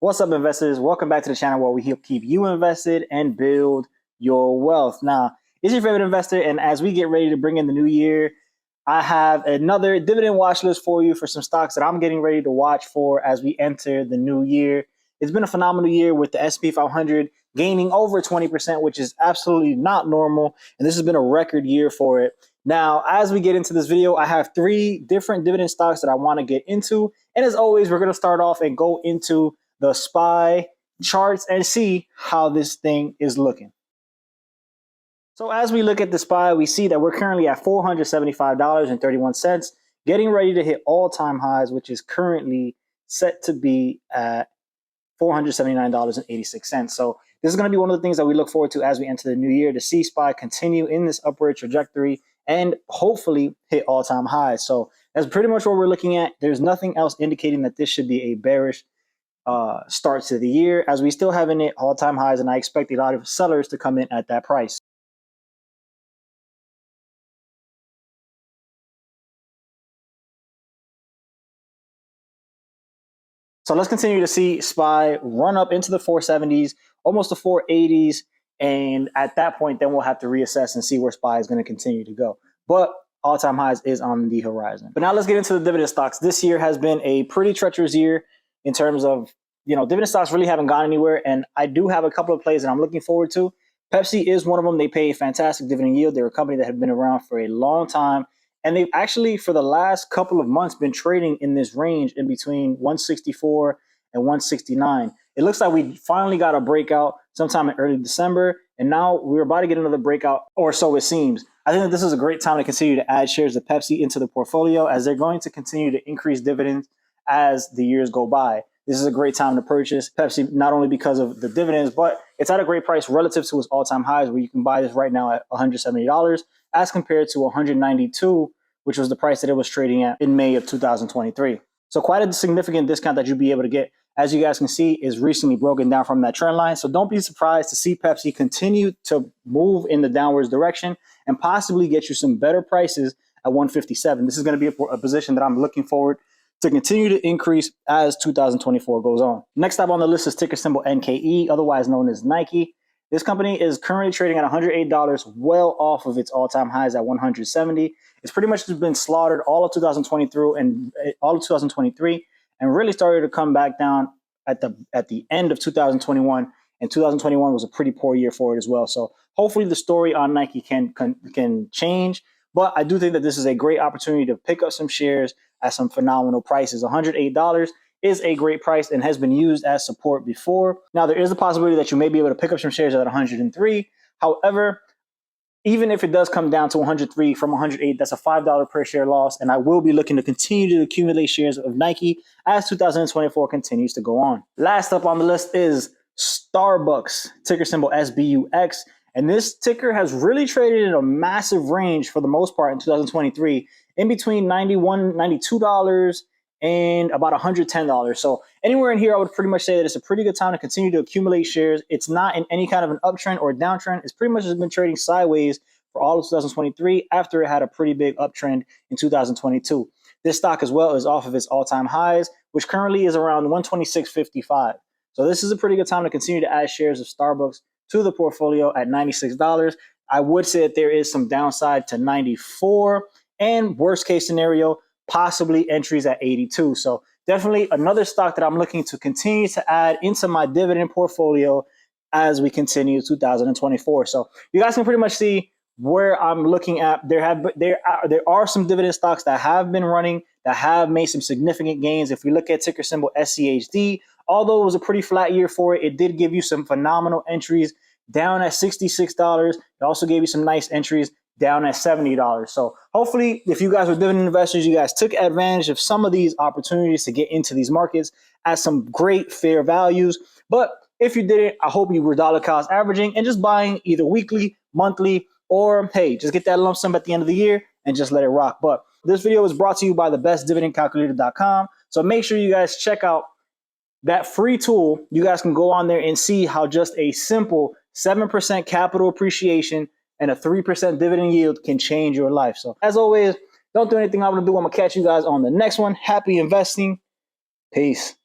What's up, investors? Welcome back to the channel where we help keep you invested and build your wealth. Now, it's your favorite investor, and as we get ready to bring in the new year, I have another dividend watch list for you for some stocks that I'm getting ready to watch for as we enter the new year. It's been a phenomenal year with the S&P 500 gaining over 20%, which is absolutely not normal, and this has been a record year for it. Now, as we get into this video, I have 3 different dividend stocks that I want to get into, and as always, we're going to start off and go into the SPY charts and see how this thing is looking. So as we look at the SPY, we see that we're currently at $475.31, getting ready to hit all-time highs, which is currently set to be at $479.86. So this is going to be one of the things that we look forward to as we enter the new year, to see SPY continue in this upward trajectory and hopefully hit all-time highs. So that's pretty much what we're looking at. There's nothing else indicating that this should be a bearish start to the year, as we still haven't hit all-time highs, and I expect a lot of sellers to come in at that price. So let's continue to see SPY run up into the 470s, almost the 480s, and at that point, then we'll have to reassess and see where SPY is going to continue to go. But all-time highs is on the horizon. But now let's get into the dividend stocks. This year has been a pretty treacherous year in terms of, dividend stocks really haven't gone anywhere, and I do have a couple of plays that I'm looking forward to. Pepsi is one of them. They pay a fantastic dividend yield. They're a company that have been around for a long time, and they've actually, for the last couple of months, been trading in this range in between 164 and 169. It looks like we finally got a breakout sometime in early December, and now we're about to get another breakout, or so it seems. I think that this is a great time to continue to add shares of Pepsi into the portfolio, as they're going to continue to increase dividends as the years go by. This is a great time to purchase Pepsi, not only because of the dividends, but it's at a great price relative to its all-time highs, where you can buy this right now at $170 as compared to $192, which was the price that it was trading at in May of 2023. So quite a significant discount that you'll be able to get, as you guys can see, is recently broken down from that trend line. So don't be surprised to see Pepsi continue to move in the downwards direction and possibly get you some better prices at 157. This is going to be a position that I'm looking forward to continue to increase as 2024 goes on. Next up on the list is ticker symbol NKE, otherwise known as Nike. This company is currently trading at $108, well off of its all-time highs at $170. It's pretty much been slaughtered all of 2023 and really started to come back down at the end of 2021. And 2021 was a pretty poor year for it as well. So hopefully the story on Nike can change. But I do think that this is a great opportunity to pick up some shares at some phenomenal prices. $108 is a great price and has been used as support before. Now, there is a possibility that you may be able to pick up some shares at 103. However, even if it does come down to 103 from 108, that's a $5 per share loss. And I will be looking to continue to accumulate shares of Nike as 2024 continues to go on. Last up on the list is Starbucks, ticker symbol SBUX. And this ticker has really traded in a massive range for the most part in 2023, in between $91, $92 and about $110. So anywhere in here, I would pretty much say that it's a pretty good time to continue to accumulate shares. It's not in any kind of an uptrend or a downtrend. It's pretty much just been trading sideways for all of 2023 after it had a pretty big uptrend in 2022. This stock as well is off of its all-time highs, which currently is around 126.55. So this is a pretty good time to continue to add shares of Starbucks to the portfolio at $96. I would say that there is some downside to 94, and worst case scenario, possibly entries at 82. So definitely another stock that I'm looking to continue to add into my dividend portfolio as we continue 2024. So you guys can pretty much see where I'm looking at. There are some dividend stocks that have been running, that have made some significant gains. If we look at ticker symbol SCHD, although it was a pretty flat year for it, it did give you some phenomenal entries down at $66. It also gave you some nice entries down at $70. So hopefully, if you guys are dividend investors, you guys took advantage of some of these opportunities to get into these markets at some great fair values. But if you didn't, I hope you were dollar cost averaging and just buying either weekly, monthly, or hey, just get that lump sum at the end of the year and just let it rock. But this video is brought to you by thebestdividendcalculator.com. So make sure you guys check out that free tool. You guys can go on there and see how just a simple 7% capital appreciation and a 3% dividend yield can change your life. So as always, don't do anything I'm going to do. I'm going to catch you guys on the next one. Happy investing. Peace.